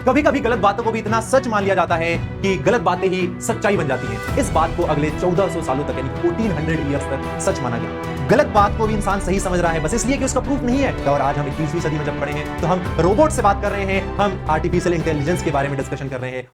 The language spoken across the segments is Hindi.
कभी कभी गलत बातों को भी इतना सच मान लिया जाता है कि गलत बातें ही सच्चाई बन जाती हैं। इस बात को अगले 1400 सालों तक यानी 1400 ईयर्स तक सच माना गया। गलत बात को भी इंसान सही समझ रहा है बस इसलिए कि उसका प्रूफ नहीं है। और आज हम 21वीं सदी में जब खड़े हैं तो हम रोबोट से बात कर रहे हैं, हम आर्टिफिशियल इंटेलिजेंस के बारे में डिस्कशन कर रहे हैं।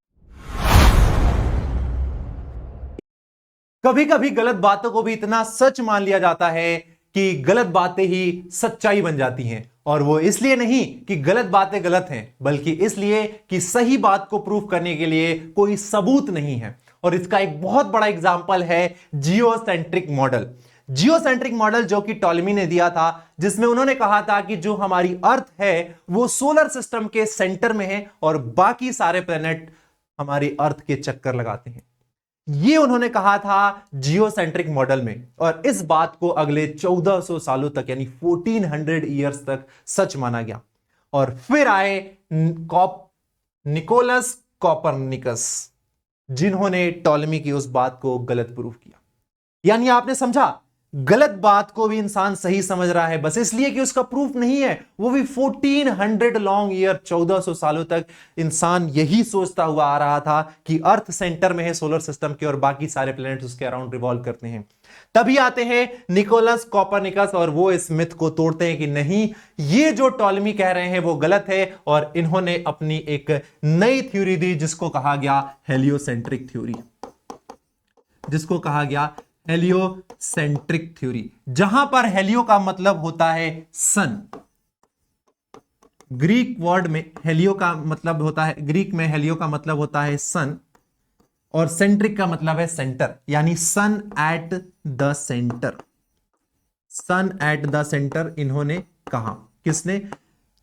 कभी कभी गलत बातों को भी इतना सच मान लिया जाता है कि गलत बातें ही सच्चाई बन जाती हैं। और वो इसलिए नहीं कि गलत बातें गलत हैं, बल्कि इसलिए कि सही बात को प्रूफ करने के लिए कोई सबूत नहीं है। और इसका एक बहुत बड़ा एग्जाम्पल है जियोसेंट्रिक मॉडल। जियोसेंट्रिक मॉडल जो कि टॉलेमी ने दिया था, जिसमें उन्होंने कहा था कि जो हमारी अर्थ है वो सोलर सिस्टम के सेंटर में है और बाकी सारे प्लेनेट हमारी अर्थ के चक्कर लगाते हैं। ये उन्होंने कहा था जियोसेंट्रिक मॉडल में। और इस बात को अगले 1400 सालों तक यानी 1400 ईयर्स तक सच माना गया। और फिर आए निकोलस कोपरनिकस, जिन्होंने टॉलेमी की उस बात को गलत प्रूफ किया। यानी आपने समझा, गलत बात को भी इंसान सही समझ रहा है बस इसलिए कि उसका प्रूफ नहीं है। वो भी 1400 लॉन्ग ईयर, 1400 सालों तक इंसान यही सोचता हुआ आ रहा था कि अर्थ सेंटर में है सोलर सिस्टम के और बाकी सारे प्लैनेट्स उसके अराउंड रिवॉल्व करते हैं। तभी आते हैं निकोलस कोपरनिकस और वो इस मिथ को तोड़ते हैं कि नहीं, ये जो टॉलेमी कह रहे हैं वो गलत है। और इन्होंने अपनी एक नई थ्योरी दी जिसको कहा गया हेलियोसेंट्रिक थ्योरी, जिसको कहा गया हेलियोसेंट्रिक थ्योरी, जहां पर हेलियो का मतलब होता है सन। ग्रीक वर्ड में हेलियो का मतलब होता है, ग्रीक में हेलियो का मतलब होता है सन और सेंट्रिक का मतलब है सेंटर, यानी sun at the centre. Sun at the centre इन्होंने कहा, किसने?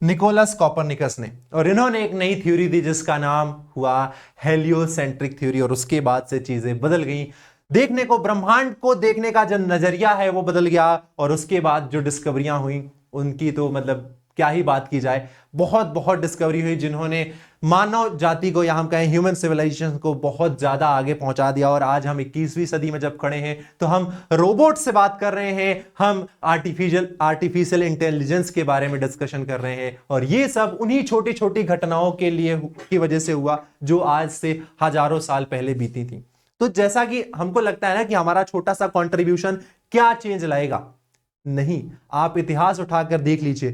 निकोलस कोपरनिकस ने। और इन्होंने एक नई थ्योरी दी जिसका नाम हुआ हेलियोसेंट्रिक थ्योरी। और उसके बाद से चीजें बदल गई। देखने को, ब्रह्मांड को देखने का जो नजरिया है वो बदल गया। और उसके बाद जो डिस्कवरियां हुई उनकी तो मतलब क्या ही बात की जाए। बहुत बहुत डिस्कवरी हुई जिन्होंने मानव जाति को, या हम कहें ह्यूमन सिविलाइजेशन को, बहुत ज्यादा आगे पहुंचा दिया। और आज हम 21वीं सदी में जब खड़े हैं तो हम रोबोट से बात कर रहे हैं, हम आर्टिफिशियल इंटेलिजेंस के बारे में डिस्कशन कर रहे हैं। और ये सब उन्हीं छोटी छोटी घटनाओं के लिए की वजह से हुआ जो आज से हजारों साल पहले बीती थी। तो जैसा कि हमको लगता है ना कि हमारा छोटा सा कंट्रीब्यूशन क्या चेंज लाएगा, नहीं, आप इतिहास उठाकर देख लीजिए।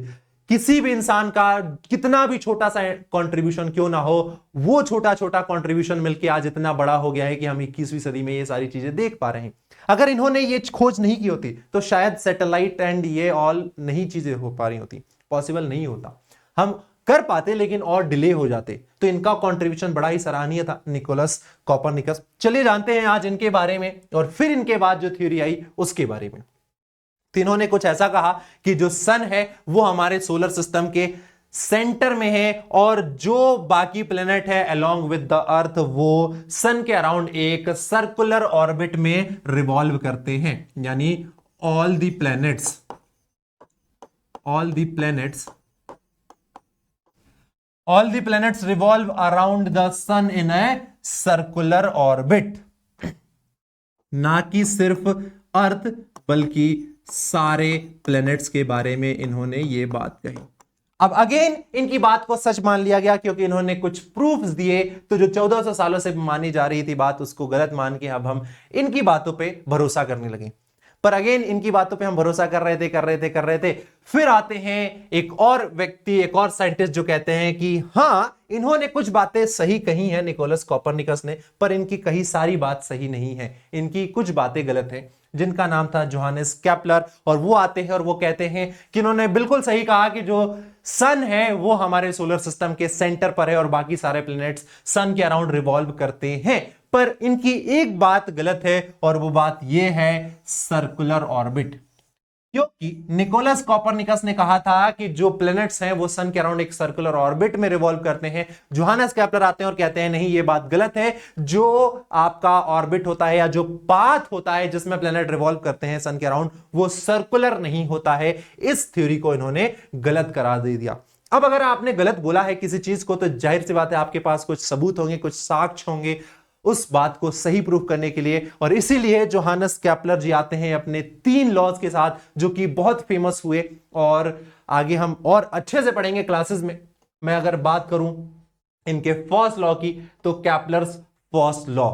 किसी भी इंसान का कितना भी छोटा सा कंट्रीब्यूशन क्यों ना हो, वो छोटा छोटा कंट्रीब्यूशन मिलके आज इतना बड़ा हो गया है कि हम 21वीं सदी में ये सारी चीजें देख पा रहे हैं। अगर इन्होंने ये खोज नहीं की होती तो शायद सैटेलाइट एंड ये ऑल नहीं चीजें हो पा रही होती, पॉसिबल नहीं होता। हम कर पाते लेकिन और डिले हो जाते। तो इनका कंट्रीब्यूशन बड़ा ही सराहनीय था, निकोलस कोपरनिकस। चलिए जानते हैं आज इनके बारे में और फिर इनके बाद जो थ्योरी आई उसके बारे में। तो इन्होंने कुछ ऐसा कहा कि जो सन है वो हमारे सोलर सिस्टम के सेंटर में है और जो बाकी प्लेनेट है अलोंग विद द अर्थ वो सन के अराउंड एक सर्कुलर ऑर्बिट में रिवॉल्व करते हैं। यानी all the planets revolve around the sun in a circular orbit। ना कि सिर्फ अर्थ बल्कि सारे प्लैनेट्स के बारे में इन्होंने ये बात कही। अब अगेन इनकी बात को सच मान लिया गया क्योंकि इन्होंने कुछ प्रूफ्स दिए। तो जो 1400 सालों से मानी जा रही थी बात, उसको गलत मान के अब हम इनकी बातों पे भरोसा करने लगे। पर अगेन इनकी बातों पे हम भरोसा कर रहे थे। फिर आते हैं एक और व्यक्ति, एक और साइंटिस्ट जो कहते हैं कि हाँ, इन्होंने कुछ बातें सही कही हैं निकोलस कोपरनिकस ने, पर इनकी कही सारी बात सही नहीं है, इनकी कुछ बातें गलत हैं, जिनका नाम था जोहानेस केपलर। और वो आते हैं और वो कहते हैं कि इन्होंने बिल्कुल सही कहा कि जो सन है वो हमारे सोलर सिस्टम के सेंटर पर है और बाकी सारे प्लैनेट्स सन के अराउंड रिवॉल्व करते हैं। पर इनकी एक बात गलत है और वो बात ये है सर्कुलर ऑर्बिट। क्योंकि निकोलस कोपरनिकस ने कहा था कि जो प्लैनेट्स हैं वो सन के अराउंड एक सर्कुलर ऑर्बिट में रिवॉल्व करते हैं। जोहानेस केपलर आते हैं और कहते हैं नहीं, ये बात गलत है। जो आपका ऑर्बिट होता है या जो पाथ होता है जिसमें प्लैनेट रिवॉल्व करते हैं सन के अराउंड, वो सर्कुलर नहीं होता है। इस थ्योरी को इन्होंने गलत करार दे दिया। अब अगर आपने गलत बोला है किसी चीज को तो जाहिर सी बात है आपके पास कुछ सबूत होंगे, कुछ साक्ष्य होंगे उस बात को सही प्रूफ करने के लिए। और इसीलिए जोहानेस केपलर जी आते हैं अपने 3 लॉज के साथ जो कि बहुत फेमस हुए और आगे हम और अच्छे से पढ़ेंगे क्लासेस में। मैं अगर बात करूं इनके फर्स्ट लॉ की, तो कैपलर्स फर्स्ट लॉ।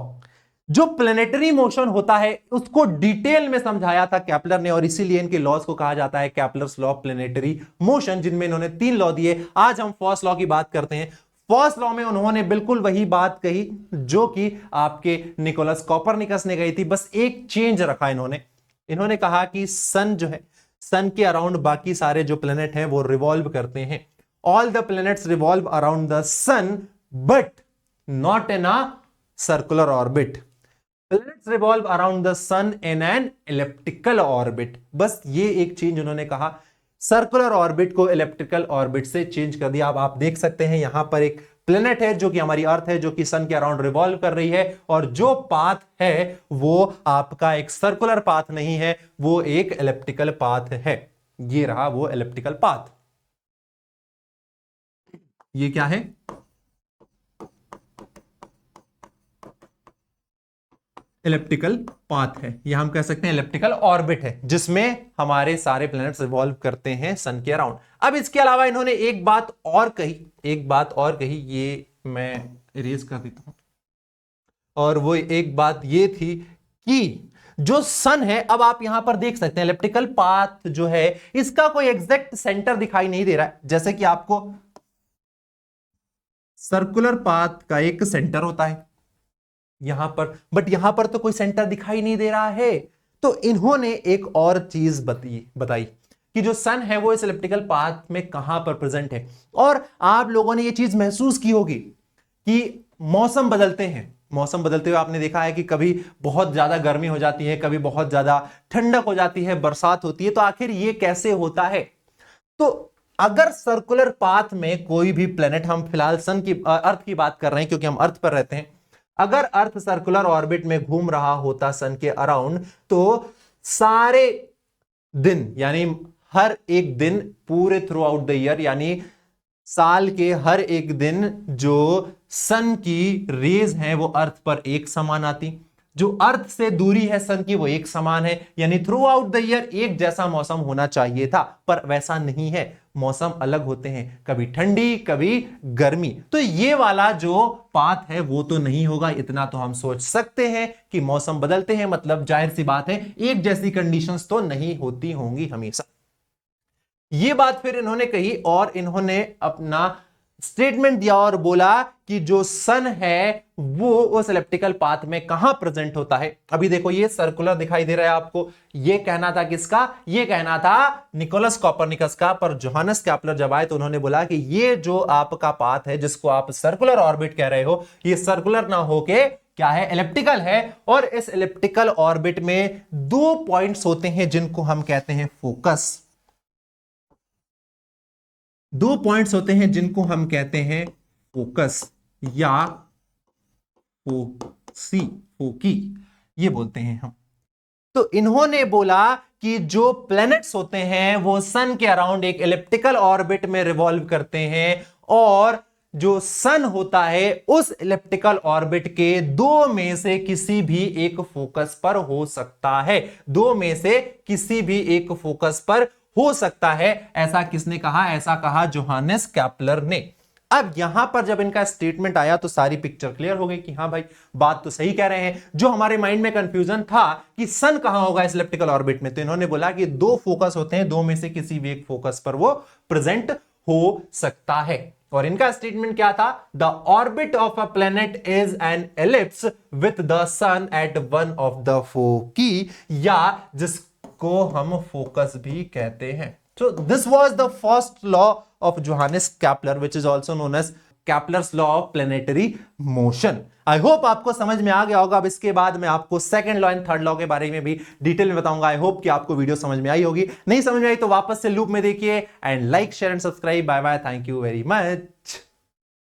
जो प्लेनेटरी मोशन होता है उसको डिटेल में समझाया था कैपलर ने, और इसीलिए इनके लॉज को कहा जाता है Kepler's law of planetary motion, जिनमें इन्होंने 3 लॉ दिए। आज हम फर्स्ट लॉ की बात करते हैं। फर्स्ट लॉ में उन्होंने बिल्कुल वही बात कही जो कि आपके निकोलस कॉपरनिकस ने कही थी, बस एक चेंज रखा इन्होंने कहा कि सन जो है, सन के अराउंड बाकी सारे जो प्लेनेट हैं वो रिवॉल्व करते हैं। All the planets revolve around the sun but not in a circular orbit. Planets revolve around the sun in an elliptical orbit. बस ये एक चेंज उन्होंने कहा, सर्कुलर ऑर्बिट को इलिप्टिकल ऑर्बिट से चेंज कर दिया। अब आप देख सकते हैं यहां पर एक प्लेनेट है जो कि हमारी अर्थ है, जो कि सन के अराउंड रिवॉल्व कर रही है, और जो पाथ है वो आपका एक सर्कुलर पाथ नहीं है, वो एक इलिप्टिकल पाथ है। ये रहा वो इलिप्टिकल पाथ। ये क्या है? इलिप्टिकल पाथ है, या हम कह सकते हैं इलिप्टिकल ऑर्बिट है, जिसमें हमारे सारे प्लैनेट्स रिवॉल्व करते हैं सन के अराउंड। अब इसके अलावा इन्होंने एक बात और कही, ये मैं इरेज कर देता हूं, और वो एक बात ये थी कि जो सन है, अब आप यहां पर देख सकते हैं इलिप्टिकल पाथ जो है इसका कोई एग्जैक्ट सेंटर दिखाई नहीं दे रहा है, जैसे कि आपको सर्कुलर पाथ का एक सेंटर होता है यहां पर, बट यहां पर तो कोई सेंटर दिखाई नहीं दे रहा है। तो इन्होंने एक और चीज बताई कि जो सन है वो इस इलिप्टिकल पाथ में कहां पर प्रेजेंट है। और आप लोगों ने ये चीज महसूस की होगी कि मौसम बदलते हैं, मौसम बदलते हुए आपने देखा है कि कभी बहुत ज्यादा गर्मी हो जाती है, कभी बहुत ज्यादा ठंडक हो जाती है, बरसात होती है। तो आखिर ये कैसे होता है? तो अगर सर्कुलर पाथ में कोई भी प्लेनेट, हम फिलहाल सन की अर्थ की बात कर रहे हैं क्योंकि हम अर्थ पर रहते हैं, अगर अर्थ सर्कुलर ऑर्बिट में घूम रहा होता सन के अराउंड, तो सारे दिन यानी हर एक दिन पूरे थ्रू आउट द ईयर, यानी साल के हर एक दिन जो सन की रेज हैं वो अर्थ पर एक समान आती। जो अर्थ से दूरी है सन की वो एक समान है, यानी थ्रू आउट द ईयर एक जैसा मौसम होना चाहिए था, पर वैसा नहीं है। मौसम अलग होते हैं, कभी ठंडी कभी गर्मी। तो ये वाला जो पाथ है वो तो नहीं होगा, इतना तो हम सोच सकते हैं कि मौसम बदलते हैं, मतलब जाहिर सी बात है एक जैसी कंडीशंस तो नहीं होती होंगी हमेशा। ये बात फिर इन्होंने कही और इन्होंने अपना स्टेटमेंट दिया और बोला कि जो सन है वो उस इलिप्टिकल पाथ में कहां प्रेजेंट होता है। अभी देखो ये सर्कुलर दिखाई दे रहा है आपको, ये कहना था किसका? ये कहना था निकोलस कॉपरनिकस का। पर जोहानस कैपलर जब आए तो उन्होंने बोला कि ये जो आपका पाथ है जिसको आप सर्कुलर ऑर्बिट कह रहे हो, ये सर्कुलर ना होके क्या है? इलिप्टिकल है। और इस इलिप्टिकल ऑर्बिट में 2 पॉइंट्स होते हैं जिनको हम कहते हैं फोकस। 2 पॉइंट्स होते हैं जिनको हम कहते हैं फोकस या फोकी, ये बोलते हैं हम। तो इन्होंने बोला कि जो प्लैनेट्स होते हैं वो सन के अराउंड एक इलिप्टिकल ऑर्बिट में रिवॉल्व करते हैं, और जो सन होता है उस इलिप्टिकल ऑर्बिट के 2 में से किसी भी एक फोकस पर हो सकता है। 2 में से किसी भी एक फोकस पर हो सकता है। ऐसा किसने कहा? ऐसा कहा जोहानस कैपलर ने। अब यहां पर जब इनका स्टेटमेंट आया तो सारी पिक्चर क्लियर हो गई कि हां भाई बात तो सही कह रहे हैं। जो हमारे माइंड में कंफ्यूजन था कि सन कहां होगा इस इलिप्टिकल ऑर्बिट में, तो इन्होंने बोला कि 2 फोकस होते हैं, 2 में से किसी भी एक फोकस पर वो प्रेजेंट हो सकता है। और इनका स्टेटमेंट क्या था? The orbit of a planet is an ellipse with the sun at one of the foci, या जिसको हम फोकस भी कहते हैं। So this was the first law of Johannes Kepler, which is also known as Kepler's law of planetary motion. I hope आपको समझ में आ गया होगा। अब इसके बाद मैं आपको second law and third law के बारे में भी डिटेल में बताऊंगा। आई होप कि आपको वीडियो समझ में आई होगी। नहीं समझ में आई तो वापस से लूप में देखिए, and like share and subscribe. Bye bye, thank you very much.